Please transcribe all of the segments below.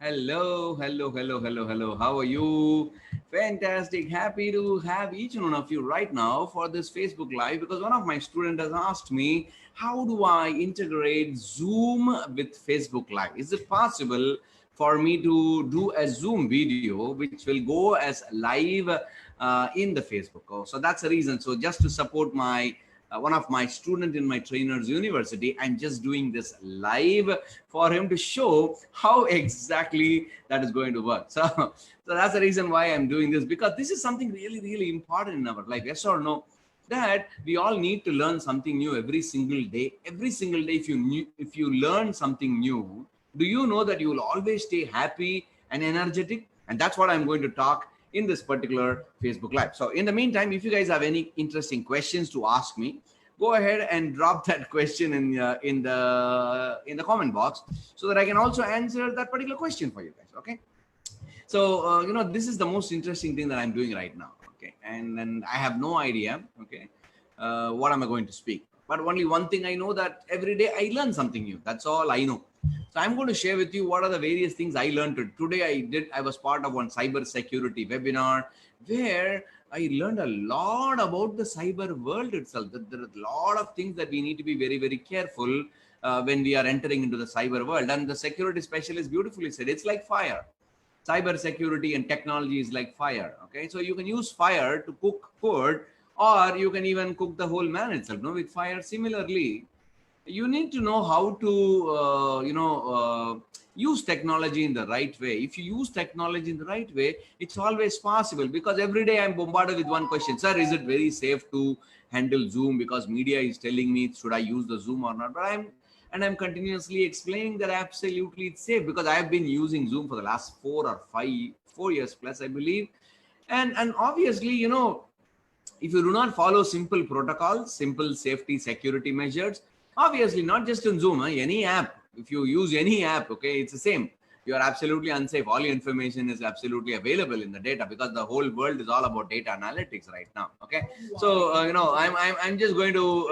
Hello, hello, hello, hello, hello. How are you? Fantastic. Happy to have each one of you right now for this Facebook Live because one of my students has asked me, how do I integrate Zoom with Facebook Live? Is it possible for me to do a Zoom video which will go as live in the Facebook? Oh, so that's the reason. So just to support my one of my student in my trainers university, I'm just doing this live for him to show how exactly that is going to work. So that's the reason why I'm doing this, because this is something really, really important in our life. Yes or no? That we all need to learn something new every single day. Every single day, if you learn something new, do you know that you will always stay happy and energetic? And that's what I'm going to talk in this particular Facebook Live. So in the meantime, if you guys have any interesting questions to ask me, go ahead and drop that question in the comment box so that I can also answer that particular question for you guys. Okay. So this is the most interesting thing that I'm doing right now. Okay, and I have no idea. Okay, what am I going to speak? But only one thing I know, that every day I learn something new. That's all I know. So I'm going to share with you what are the various things I learned today. I was part of one cyber security webinar where I learned a lot about the cyber world itself. That there are a lot of things that we need to be very, very careful when we are entering into the cyber world. And the security specialist beautifully said, it's like fire. Cyber security and technology is like fire. Okay, so you can use fire to cook food, or you can even cook the whole man itself. No, with fire, similarly, you need to know how to use technology in the right way. If you use technology in the right way, it's always possible, because every day I'm bombarded with one question: sir, is it very safe to handle Zoom? Because media is telling me, should I use the Zoom or not? But I'm continuously explaining that absolutely it's safe, because I have been using Zoom for the last 4 years plus, I believe. And obviously, if you do not follow simple protocols, simple safety security measures, obviously not just in Zoom, any app, if you use any app, okay, it's the same. You are absolutely unsafe. All your information is absolutely available in the data, because the whole world is all about data analytics right now. Okay, so I'm just going to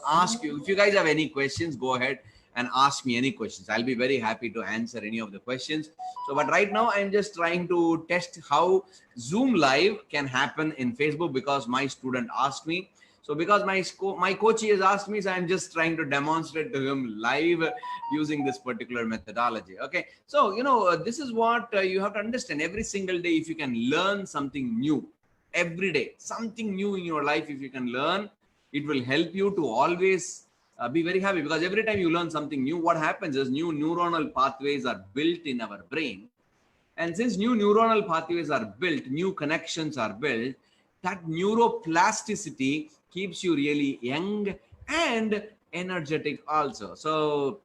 ask you, if you guys have any questions, go ahead and ask me any questions. I'll be very happy to answer any of the questions. So, but right now I'm just trying to test how Zoom live can happen in Facebook, because my student asked me. So because my coach has asked me, so I'm just trying to demonstrate to him live using this particular methodology. Okay, so this is what you have to understand. Every single day, if you can learn something new, every day something new in your life, if you can learn, it will help you to always be very happy. Because every time you learn something new, what happens is new neuronal pathways are built in our brain. And since new neuronal pathways are built, new connections are built, that neuroplasticity keeps you really young and energetic also. So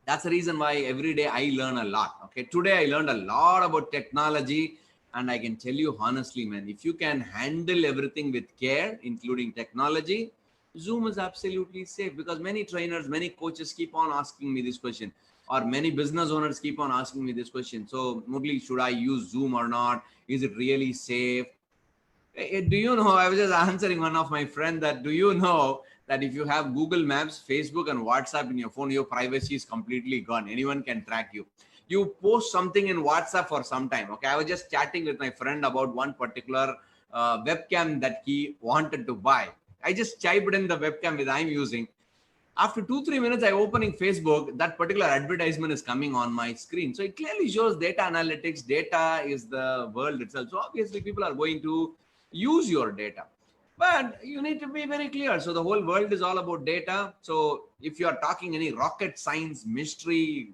that's the reason why every day I learn a lot. Okay, today I learned a lot about technology, and I can tell you honestly, man, if you can handle everything with care, including technology, Zoom is absolutely safe. Because many trainers, many coaches keep on asking me this question, or many business owners keep on asking me this question. So, Murali, should I use Zoom or not? Is it really safe? Do you know, I was just answering one of my friend that, do you know that if you have Google Maps, Facebook and WhatsApp in your phone, your privacy is completely gone. Anyone can track you. You post something in WhatsApp for some time. Okay, I was just chatting with my friend about one particular webcam that he wanted to buy. I just typed in the webcam that I'm using. After 2-3 minutes, I opening Facebook, that particular advertisement is coming on my screen. So it clearly shows data analytics. Data is the world itself. So obviously people are going to use your data, but you need to be very clear. So the whole world is all about data. So if you are talking any rocket science mystery,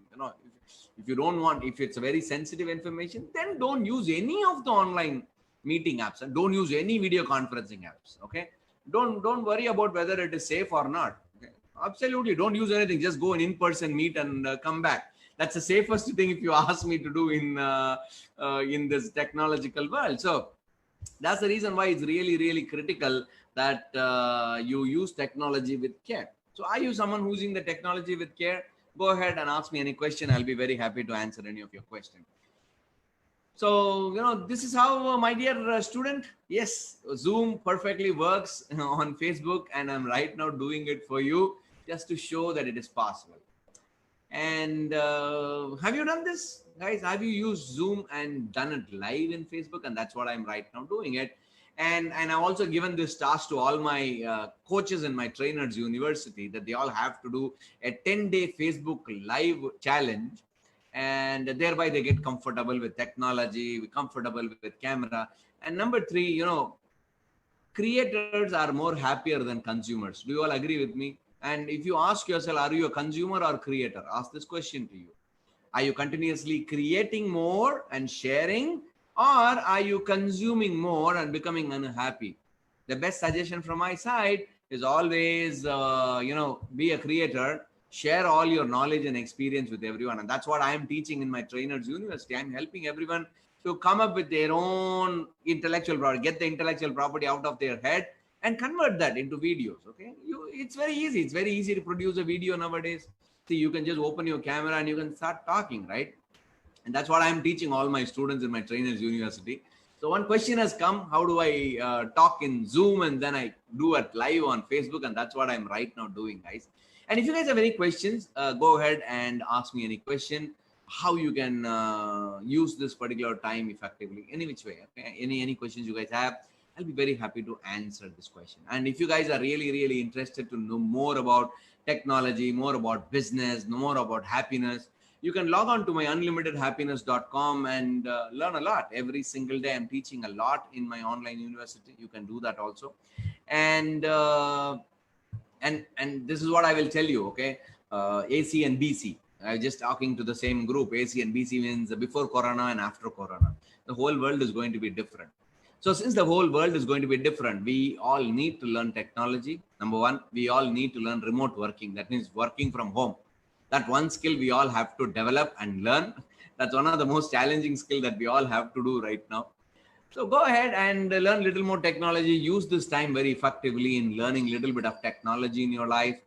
if you don't want, if it's a very sensitive information, then don't use any of the online meeting apps, and don't use any video conferencing apps. Okay, don't worry about whether it is safe or not. Okay? Absolutely don't use anything. Just go in person meet and come back. That's the safest thing, if you ask me, to do in this technological world. So that's the reason why it's really, really critical that you use technology with care. So are you someone who's using the technology with care? Go ahead and ask me any question. I'll be very happy to answer any of your questions. So, this is how, my dear student, yes, Zoom perfectly works on Facebook, and I'm right now doing it for you just to show that it is possible. And have you done this, guys? Have you used Zoom and done it live in Facebook? And that's what I'm right now doing it. And I've also given this task to all my coaches in my trainers university, that they all have to do a 10-day Facebook live challenge, and thereby they get comfortable with technology, comfortable with camera. And number three, creators are more happier than consumers. Do you all agree with me? And if you ask yourself, are you a consumer or creator? Ask this question to you. Are you continuously creating more and sharing, or are you consuming more and becoming unhappy? The best suggestion from my side is always, be a creator, share all your knowledge and experience with everyone. And that's what I'm teaching in my trainers university. I'm helping everyone to come up with their own intellectual property, get the intellectual property out of their head and convert that into videos. Okay. It's very easy. It's very easy to produce a video nowadays. See, you can just open your camera and you can start talking, right? And that's what I'm teaching all my students in my trainers university. So one question has come, how do I talk in Zoom, and then I do it live on Facebook? And that's what I'm right now doing, guys. And if you guys have any questions, go ahead and ask me any question, how you can use this particular time effectively, any which way. Okay? Any questions you guys have, I'll be very happy to answer this question. And if you guys are really, really interested to know more about technology, more about business, more about happiness, you can log on to my unlimitedhappiness.com and learn a lot. Every single day I'm teaching a lot in my online university. You can do that also. And this is what I will tell you, okay? AC and BC. I was just talking to the same group. AC and BC means before Corona and after Corona. The whole world is going to be different. So since the whole world is going to be different, we all need to learn technology. Number one, we all need to learn remote working. That means working from home. That one skill we all have to develop and learn. That's one of the most challenging skills that we all have to do right now. So go ahead and learn a little more technology. Use this time very effectively in learning a little bit of technology in your life.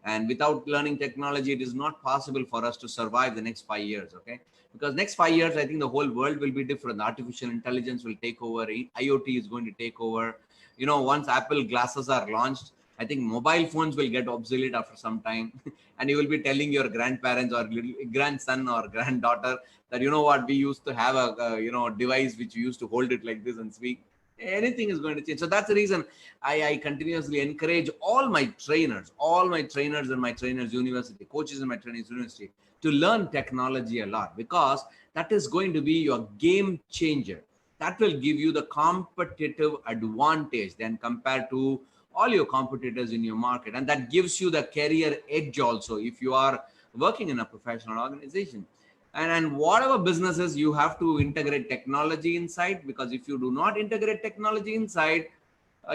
And without learning technology, it is not possible for us to survive the next 5 years, okay? Because next 5 years, I think the whole world will be different. Artificial intelligence will take over. IoT is going to take over. Once Apple glasses are launched, I think mobile phones will get obsolete after some time. And you will be telling your grandparents or little grandson or granddaughter that, we used to have a device which we used to hold it like this and speak. Anything is going to change. So that's the reason I continuously encourage all my trainers in my trainers university, coaches in my trainers university, to learn technology a lot, because that is going to be your game changer. That will give you the competitive advantage then compared to all your competitors in your market. And that gives you the career edge also if you are working in a professional organization. And whatever businesses, you have to integrate technology inside, because if you do not integrate technology inside,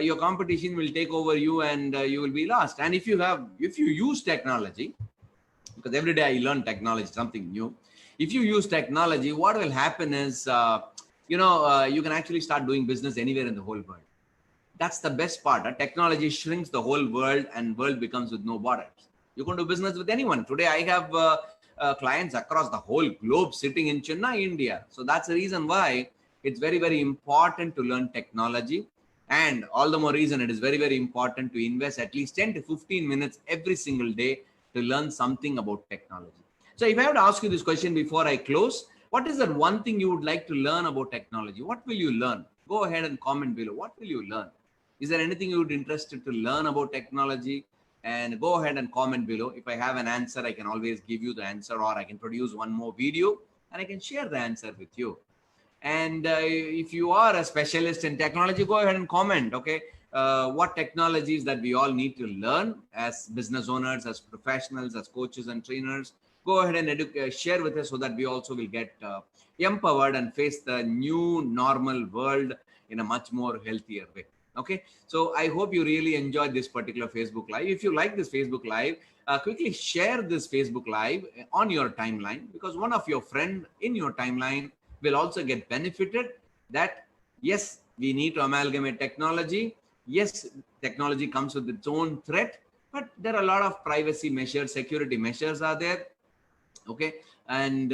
your competition will take over you and you will be lost. And if you use technology, because every day I learn technology, something new. If you use technology, what will happen is, you can actually start doing business anywhere in the whole world. That's the best part. Technology shrinks the whole world and world becomes with no borders. You can do business with anyone. Today, I have clients across the whole globe sitting in Chennai, India. So that's the reason why it's very, very important to learn technology. And all the more reason it is very, very important to invest at least 10 to 15 minutes every single day to learn something about technology. So if I have to ask you this question before I close, what is that one thing you would like to learn about technology? What will you learn? Go ahead and comment below. What will you learn? Is there anything you would be interested to learn about technology? And go ahead and comment below. If I have an answer, I can always give you the answer, or I can produce one more video and I can share the answer with you. And if you are a specialist in technology, go ahead and comment, okay? What technologies that we all need to learn as business owners, as professionals, as coaches and trainers. Go ahead and share with us so that we also will get empowered and face the new normal world in a much more healthier way. Okay, so I hope you really enjoyed this particular Facebook Live. If you like this Facebook Live, quickly share this Facebook Live on your timeline, because one of your friends in your timeline will also get benefited that, yes, we need to amalgamate technology. Yes, technology comes with its own threat, but there are a lot of privacy measures, security measures are there. Okay. And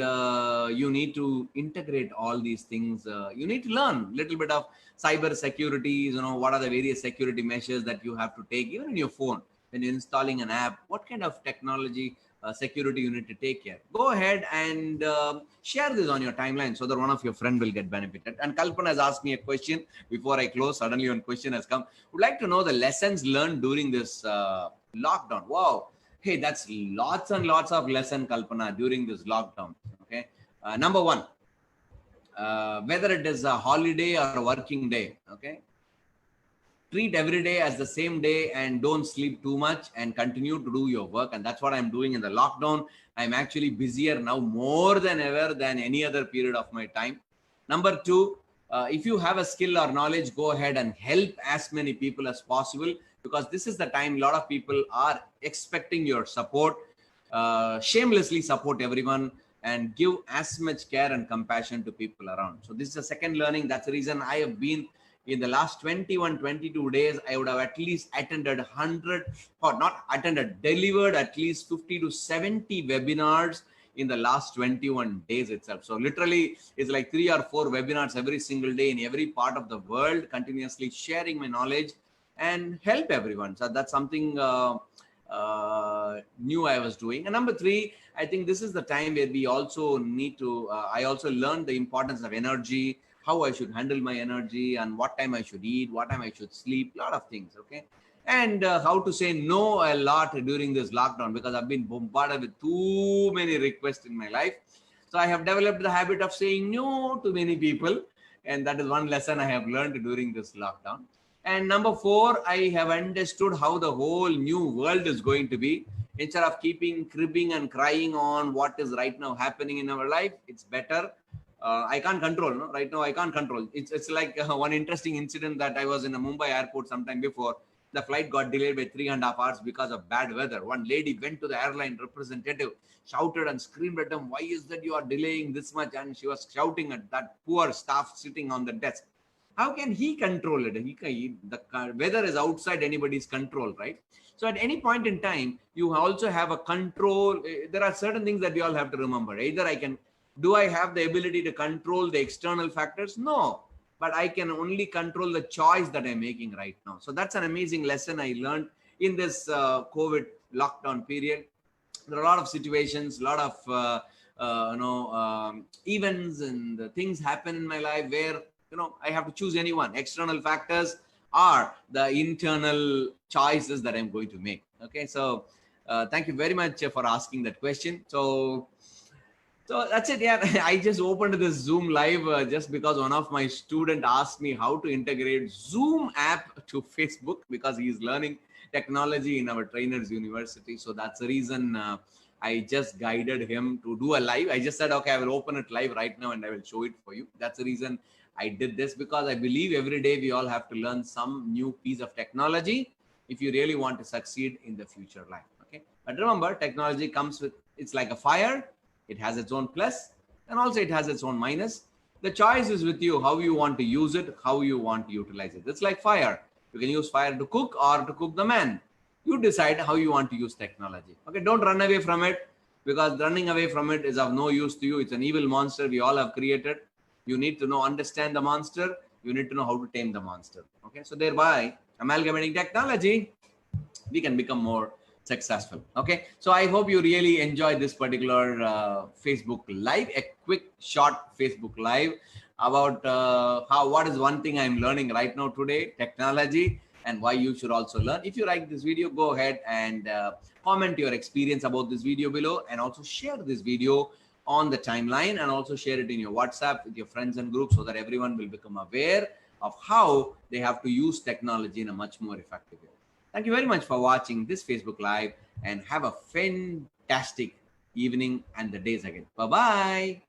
you need to integrate all these things. You need to learn a little bit of cyber security. What are the various security measures that you have to take even in your phone when you're installing an app? What kind of technology security you need to take care? Go ahead and share this on your timeline so that one of your friend will get benefited. And Kalpana has asked me a question before I close. Suddenly one question has come. Would like to know the lessons learned during this lockdown. Wow. Hey, that's lots and lots of lesson, Kalpana, during this lockdown. Okay. Number one, whether it is a holiday or a working day, okay, treat every day as the same day and don't sleep too much and continue to do your work. And that's what I'm doing in the lockdown. I'm actually busier now more than ever than any other period of my time. Number two, if you have a skill or knowledge, go ahead and help as many people as possible, because this is the time a lot of people are expecting your support. Shamelessly support everyone and give as much care and compassion to people around. So this is a second learning. That's the reason I have been in the last 22 days. I would have at least attended 100, or not attended, delivered at least 50 to 70 webinars in the last 21 days itself. So literally it's like 3 or 4 webinars every single day in every part of the world, continuously sharing my knowledge and help everyone. So that's something new I was doing. And number three, I think this is the time where we also need to, I also learned the importance of energy, how I should handle my energy, and what time I should eat, what time I should sleep, a lot of things. Okay. And how to say no a lot during this lockdown, because I've been bombarded with too many requests in my life. So I have developed the habit of saying no to many people. And that is one lesson I have learned during this lockdown. And number four, I have understood how the whole new world is going to be. Instead of keeping cribbing and crying on what is right now happening in our life, it's better. I can't control, no? Right now I can't control. It's like one interesting incident that I was in a Mumbai airport sometime before. The flight got delayed by 3.5 hours because of bad weather. One lady went to the airline representative, shouted and screamed at him, "Why is that you are delaying this much?" And she was shouting at that poor staff sitting on the desk. How can he control it? The weather is outside anybody's control, right? So at any point in time, you also have a control. There are certain things that we all have to remember. Either do I have the ability to control the external factors? No, but I can only control the choice that I'm making right now. So that's an amazing lesson I learned in this COVID lockdown period. There are a lot of situations, a lot of events and things happen in my life where I have to choose anyone. External factors are the internal choices that I'm going to make. Okay, so thank you very much for asking that question. So that's it. Yeah, I just opened this Zoom live just because one of my student asked me how to integrate Zoom app to Facebook, because he is learning technology in our trainers university. So that's the reason I just guided him to do a live. I just said, okay, I will open it live right now and I will show it for you. That's the reason I did this, because I believe every day we all have to learn some new piece of technology if you really want to succeed in the future life. Okay. But remember, technology comes with, it's like a fire. It has its own plus and also it has its own minus. The choice is with you, how you want to use it, how you want to utilize it. It's like fire. You can use fire to cook or to cook the man. You decide how you want to use technology. Okay, don't run away from it, because running away from it is of no use to you. It's an evil monster we all have created. You need to understand the monster. You need to know how to tame the monster. Okay, so thereby amalgamating technology, we can become more successful. Okay, so I hope you really enjoyed this particular Facebook live, a quick short Facebook live about what is one thing I'm learning right now today, technology, and why you should also learn. If you like this video, go ahead and comment your experience about this video below, and also share this video on the timeline, and also share it in your WhatsApp with your friends and groups, so that everyone will become aware of how they have to use technology in a much more effective way. Thank you very much for watching this Facebook Live, and have a fantastic evening and the days again. Bye-bye.